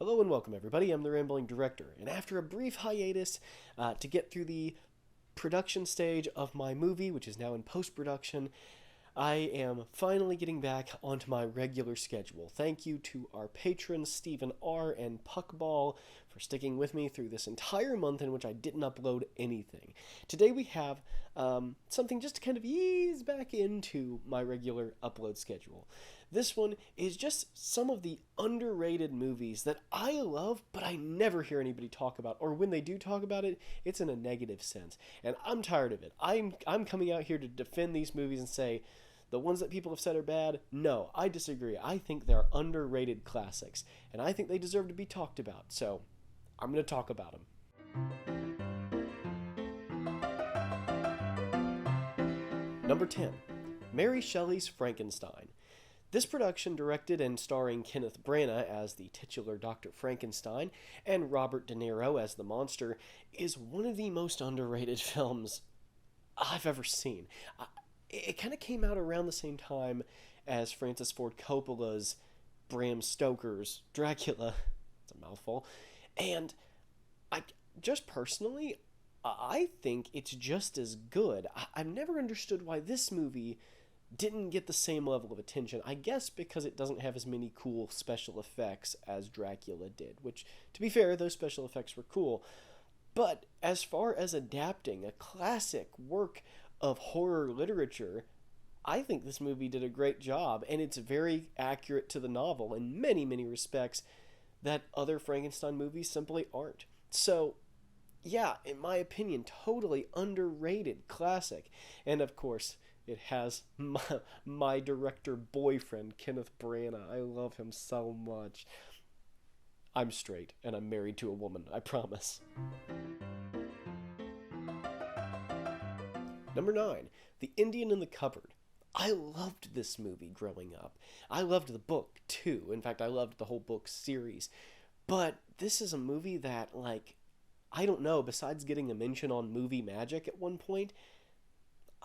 Hello and welcome, everybody. I'm the Rambling Director, and after a brief hiatus to get through the production stage of my movie, which is now in post-production, I am finally getting back onto my regular schedule. Thank you to our patrons, Stephen R. and Puckball, for sticking with me through this entire month in which I didn't upload anything. Today we have something just to kind of ease back into my regular upload schedule. This one is just some of the underrated movies that I love, but I never hear anybody talk about, or when they do talk about it, it's in a negative sense. And I'm tired of it. I'm coming out here to defend these movies and say, the ones that people have said are bad, no, I disagree. I think they're underrated classics, and I think they deserve to be talked about, so I'm going to talk about them. Number 10. Mary Shelley's Frankenstein. This production, directed and starring Kenneth Branagh as the titular Dr. Frankenstein and Robert De Niro as the monster, is one of the most underrated films I've ever seen. It kind of came out around the same time as Francis Ford Coppola's Bram Stoker's Dracula. It's a mouthful. And just personally, I think it's just as good. I've never understood why this movie didn't get the same level of attention. I guess because it doesn't have as many cool special effects as Dracula did, which, to be fair, those special effects were cool. But as far as adapting a classic work of horror literature, I think this movie did a great job, and it's very accurate to the novel in many, many respects that other Frankenstein movies simply aren't. So, yeah, in my opinion, totally underrated classic. And of course, it has my director boyfriend, Kenneth Branagh. I love him so much. I'm straight, and I'm married to a woman, I promise. Number 9. The Indian in the Cupboard. I loved this movie growing up. I loved the book, too. In fact, I loved the whole book series. But this is a movie that, I don't know, besides getting a mention on Movie Magic at one point,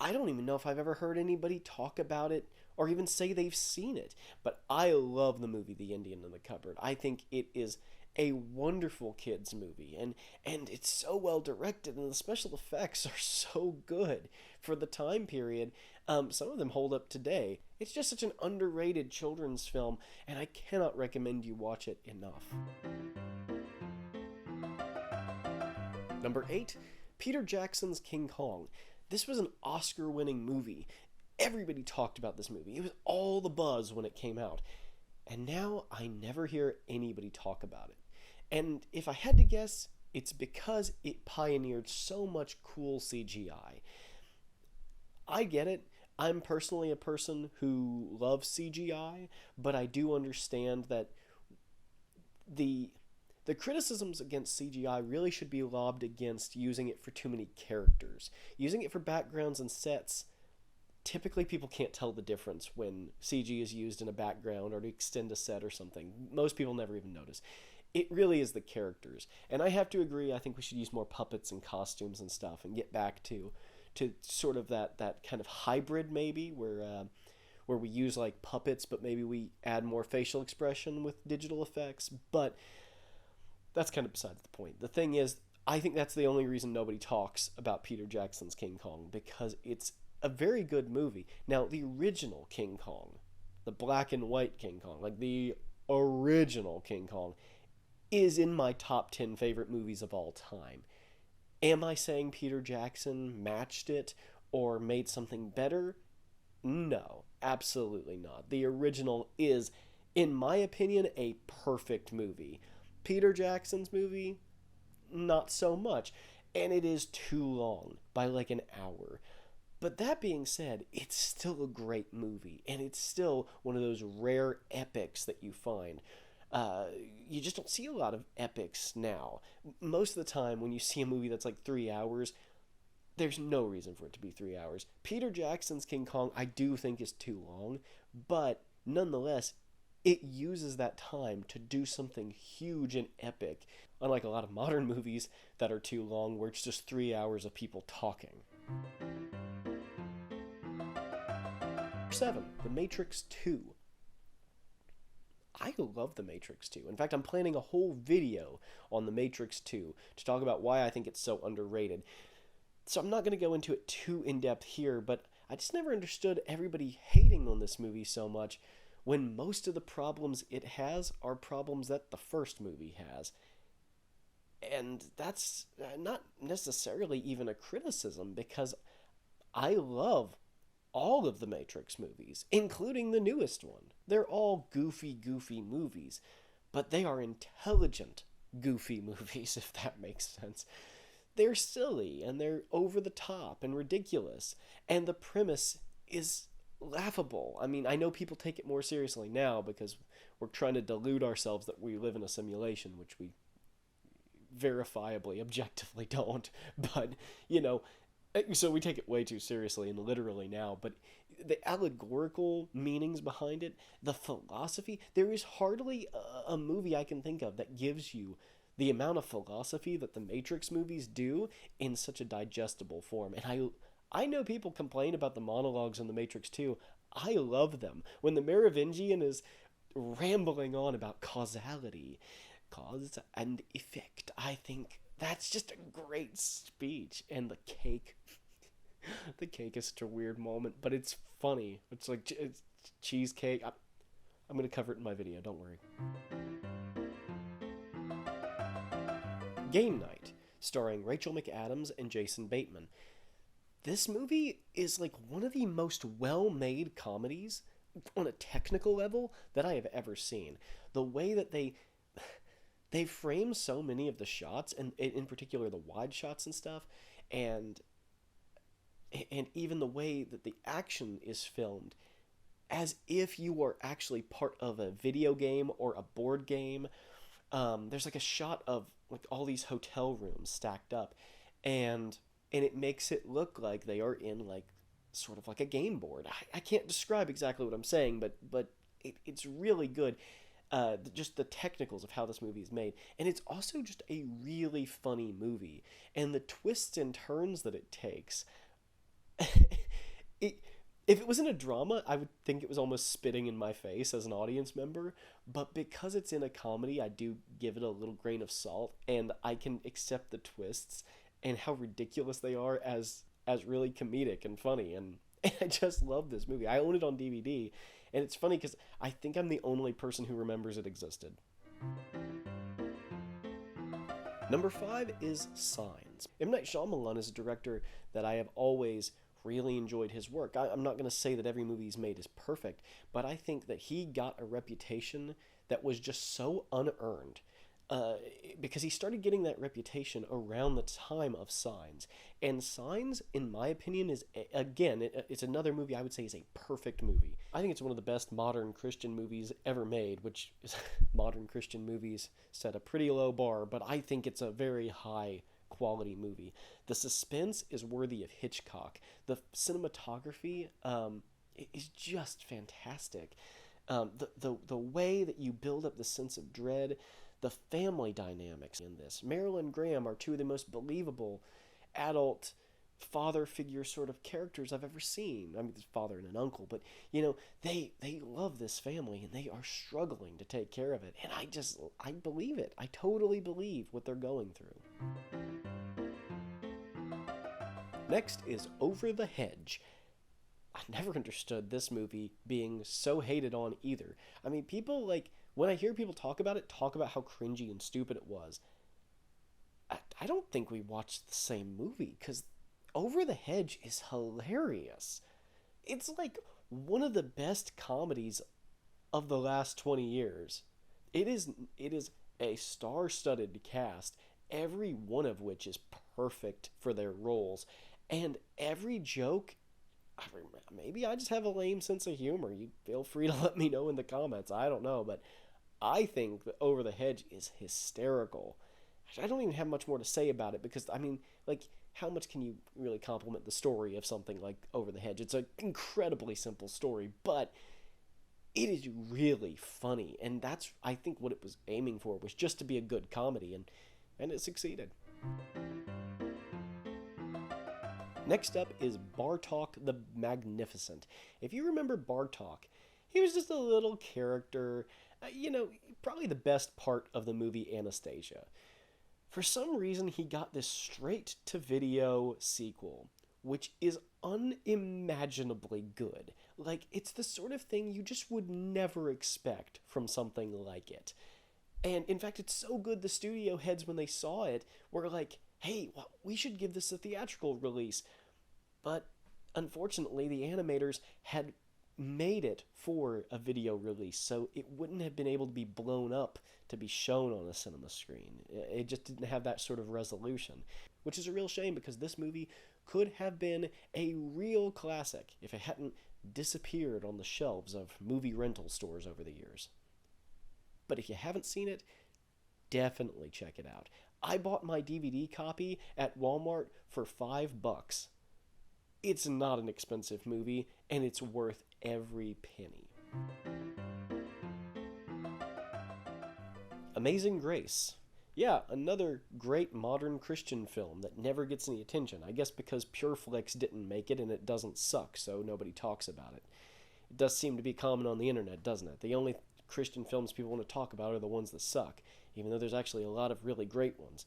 I don't even know if I've ever heard anybody talk about it or even say they've seen it. But I love the movie The Indian in the Cupboard. I think it is a wonderful kids movie, and it's so well directed, and the special effects are so good for the time period. Some of them hold up today. It's just such an underrated children's film, and I cannot recommend you watch it enough. Number 8. Peter Jackson's King Kong. This was an Oscar-winning movie. Everybody talked about this movie. It was all the buzz when it came out. And now I never hear anybody talk about it. And if I had to guess, it's because it pioneered so much cool CGI. I get it. I'm personally a person who loves CGI, but I do understand that the criticisms against CGI really should be lobbed against using it for too many characters. Using it for backgrounds and sets, typically people can't tell the difference when CG is used in a background or to extend a set or something. Most people never even notice. It really is the characters. And I have to agree, I think we should use more puppets and costumes and stuff and get back to sort of that kind of hybrid maybe where we use puppets but maybe we add more facial expression with digital effects. But that's kind of besides the point. The thing is, I think that's the only reason nobody talks about Peter Jackson's King Kong, because it's a very good movie. Now, the original King Kong, the black and white King Kong, the original King Kong, is in my top 10 favorite movies of all time. Am I saying Peter Jackson matched it or made something better? No, absolutely not. The original is, in my opinion, a perfect movie. Peter Jackson's movie, not so much. And it is too long, by an hour. But that being said, it's still a great movie, and it's still one of those rare epics that you find. You just don't see a lot of epics now. Most of the time, when you see a movie that's 3 hours, there's no reason for it to be 3 hours. Peter Jackson's King Kong, I do think, is too long, but nonetheless, it uses that time to do something huge and epic, unlike a lot of modern movies that are too long, where it's just 3 hours of people talking. 7. The Matrix 2. I love The Matrix 2. In fact, I'm planning a whole video on The Matrix 2 to talk about why I think it's so underrated. So I'm not going to go into it too in depth here, but I just never understood everybody hating on this movie so much when most of the problems it has are problems that the first movie has. And that's not necessarily even a criticism, because I love all of the Matrix movies, including the newest one. They're all goofy movies, but they are intelligent, goofy movies, if that makes sense. They're silly, and they're over the top and ridiculous, and the premise is laughable. I mean, I know people take it more seriously now because we're trying to delude ourselves that we live in a simulation, which we verifiably, objectively don't. But, so we take it way too seriously and literally now. But the allegorical meanings behind it, the philosophy, there is hardly a movie I can think of that gives you the amount of philosophy that the Matrix movies do in such a digestible form. And I know people complain about the monologues in the Matrix 2. I love them. When the Merovingian is rambling on about causality, cause and effect, I think that's just a great speech. And the cake, the cake is such a weird moment, but it's funny. It's like it's cheesecake. I'm going to cover it in my video, don't worry. Game Night, starring Rachel McAdams and Jason Bateman. This movie is like one of the most well-made comedies on a technical level that I have ever seen. The way that they frame so many of the shots, and in particular the wide shots and stuff, and even the way that the action is filmed, as if you were actually part of a video game or a board game. There's like a shot of like all these hotel rooms stacked up, and it makes it look like they are in like sort of like a game board. I can't describe exactly what I'm saying, but it's really good. Just the technicals of how this movie is made, and it's also just a really funny movie, and the twists and turns that it takes. If it wasn't a drama, I would think it was almost spitting in my face as an audience member, but because it's in a comedy, I do give it a little grain of salt, and I can accept the twists and how ridiculous they are as really comedic and funny, and I just love this movie. I own it on DVD, and it's funny because I think I'm the only person who remembers it existed. Number 5 is Signs. M. Night Shyamalan is a director that I have always really enjoyed his work. I'm not going to say that every movie he's made is perfect, but I think that he got a reputation that was just so unearned. Because he started getting that reputation around the time of Signs. And Signs, in my opinion, is, again, it's another movie I would say is a perfect movie. I think it's one of the best modern Christian movies ever made, which is, modern Christian movies set a pretty low bar, but I think it's a very high quality movie. The suspense is worthy of Hitchcock. The cinematography is just fantastic. The way that you build up the sense of dread, the family dynamics in this. Meryl and Graham are two of the most believable adult father figure sort of characters I've ever seen. I mean, there's father and an uncle, but they love this family and they are struggling to take care of it. And I believe it. I totally believe what they're going through. Next is Over the Hedge. I never understood this movie being so hated on either. I mean, people like, when I hear people talk about how cringy and stupid it was, I don't think we watched the same movie, because Over the Hedge is hilarious. It's like one of the best comedies of the last 20 years. It is a star-studded cast, every one of which is perfect for their roles, and every joke, maybe I just have a lame sense of humor. You feel free to let me know in the comments. I don't know, but I think that Over the Hedge is hysterical. I don't even have much more to say about it, because, I mean, like, how much can you really compliment the story of something like Over the Hedge? It's an incredibly simple story, but it is really funny, and that's, I think, what it was aiming for, was just to be a good comedy, and it succeeded. Next up is Bartok the Magnificent. If you remember Bartok, he was just a little character Probably the best part of the movie Anastasia. For some reason, he got this straight to video sequel, which is unimaginably good. Like, it's the sort of thing you just would never expect from something like it. And in fact, it's so good the studio heads, when they saw it, were like, hey, well, we should give this a theatrical release. But unfortunately, the animators had made it for a video release, so it wouldn't have been able to be blown up to be shown on a cinema screen. It just didn't have that sort of resolution, which is a real shame because this movie could have been a real classic if it hadn't disappeared on the shelves of movie rental stores over the years. But if you haven't seen it, definitely check it out. I bought my DVD copy at Walmart for $5. It's not an expensive movie, and it's worth every penny. Amazing Grace. Yeah, another great modern Christian film that never gets any attention. I guess because PureFlix didn't make it and it doesn't suck, so nobody talks about it. It does seem to be common on the internet, doesn't it? The only Christian films people want to talk about are the ones that suck, even though there's actually a lot of really great ones.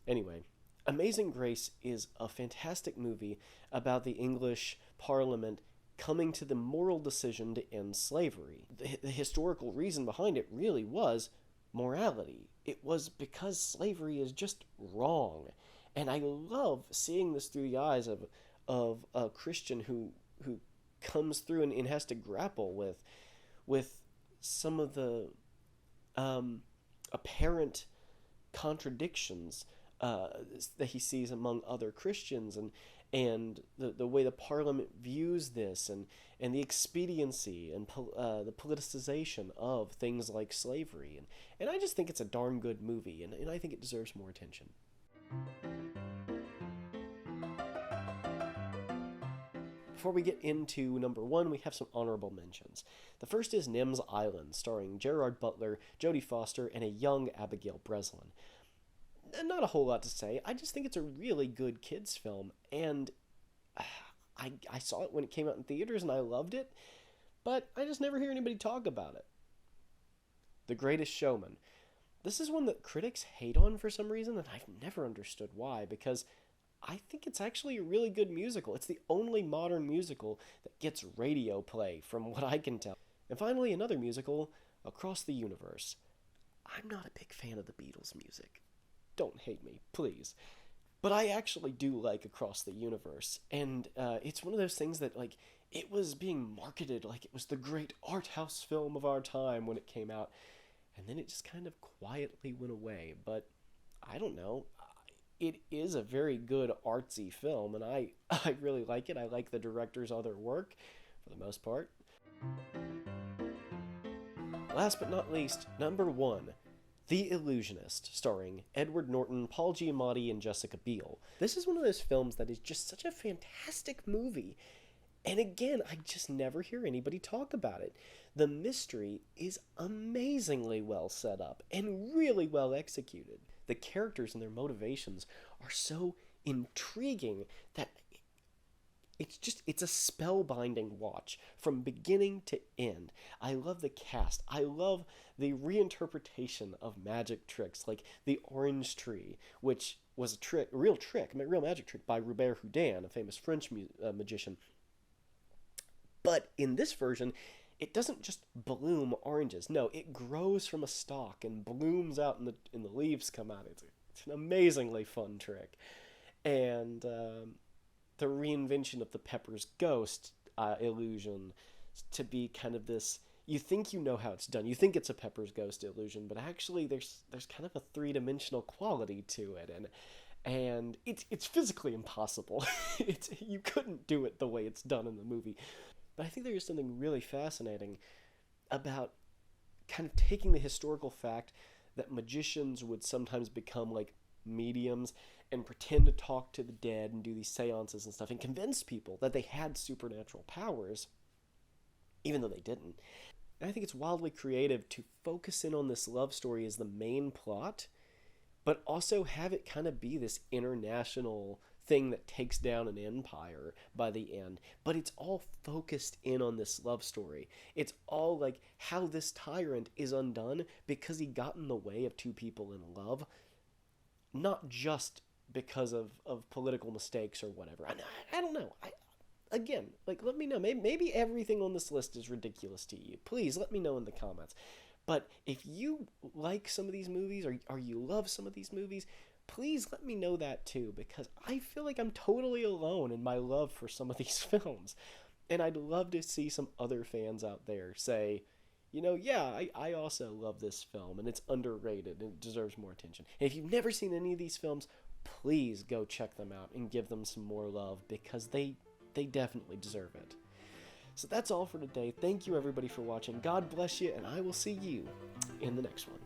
Anyway, Amazing Grace is a fantastic movie about the English Parliament coming to the moral decision to end slavery. The historical reason behind it really was morality. It was because slavery is just wrong. And I love seeing this through the eyes of a Christian who comes through and has to grapple with some of the apparent contradictions that he sees among other Christians, and the way the Parliament views this, and the expediency and the politicization of things like slavery. And I just think it's a darn good movie, and I think it deserves more attention. Before we get into number one, we have some honorable mentions. The first is Nim's Island, starring Gerard Butler, Jodie Foster, and a young Abigail Breslin. Not a whole lot to say. I just think it's a really good kids film, and I saw it when it came out in theaters and I loved it, but I just never hear anybody talk about it. The Greatest Showman. This is one that critics hate on for some reason, and I've never understood why, because I think it's actually a really good musical. It's the only modern musical that gets radio play, from what I can tell. And finally, another musical, Across the Universe. I'm not a big fan of the Beatles music. Don't hate me, please. But I actually do like Across the Universe, and it's one of those things that, like, it was being marketed like it was the great art house film of our time when it came out, and then it just kind of quietly went away. But I don't know. It is a very good artsy film, and I really like it. I like the director's other work, for the most part. Last but not least, number one, The Illusionist, starring Edward Norton, Paul Giamatti, and Jessica Biel. This is one of those films that is just such a fantastic movie, and again, I just never hear anybody talk about it. The mystery is amazingly well set up and really well executed. The characters and their motivations are so intriguing that it's a spellbinding watch from beginning to end. I love the cast. I love the reinterpretation of magic tricks, like the orange tree, which was a real magic trick by Robert Houdin, a famous French magician. But in this version, it doesn't just bloom oranges. No, it grows from a stalk and blooms out, and the leaves come out. It's an amazingly fun trick. And the reinvention of the Pepper's ghost illusion to be kind of this, you think you know how it's done. You think it's a Pepper's ghost illusion, but actually there's kind of a three-dimensional quality to it, and it's physically impossible. You couldn't do it the way it's done in the movie. But I think there is something really fascinating about kind of taking the historical fact that magicians would sometimes become like mediums and pretend to talk to the dead and do these seances and stuff and convince people that they had supernatural powers, even though they didn't. And I think it's wildly creative to focus in on this love story as the main plot, but also have it kind of be this international thing that takes down an empire by the end, but it's all focused in on this love story. It's all like how this tyrant is undone because he got in the way of two people in love, not just because of political mistakes or whatever. I don't know. Again, like, let me know. Maybe everything on this list is ridiculous to you. Please let me know in the comments. But if you like some of these movies, or you love some of these movies, please let me know that too, because I feel like I'm totally alone in my love for some of these films. And I'd love to see some other fans out there say, yeah, I also love this film, and it's underrated, and it deserves more attention. And if you've never seen any of these films, please go check them out and give them some more love, because they definitely deserve it. So that's all for today. Thank you everybody for watching. God bless you, and I will see you in the next one.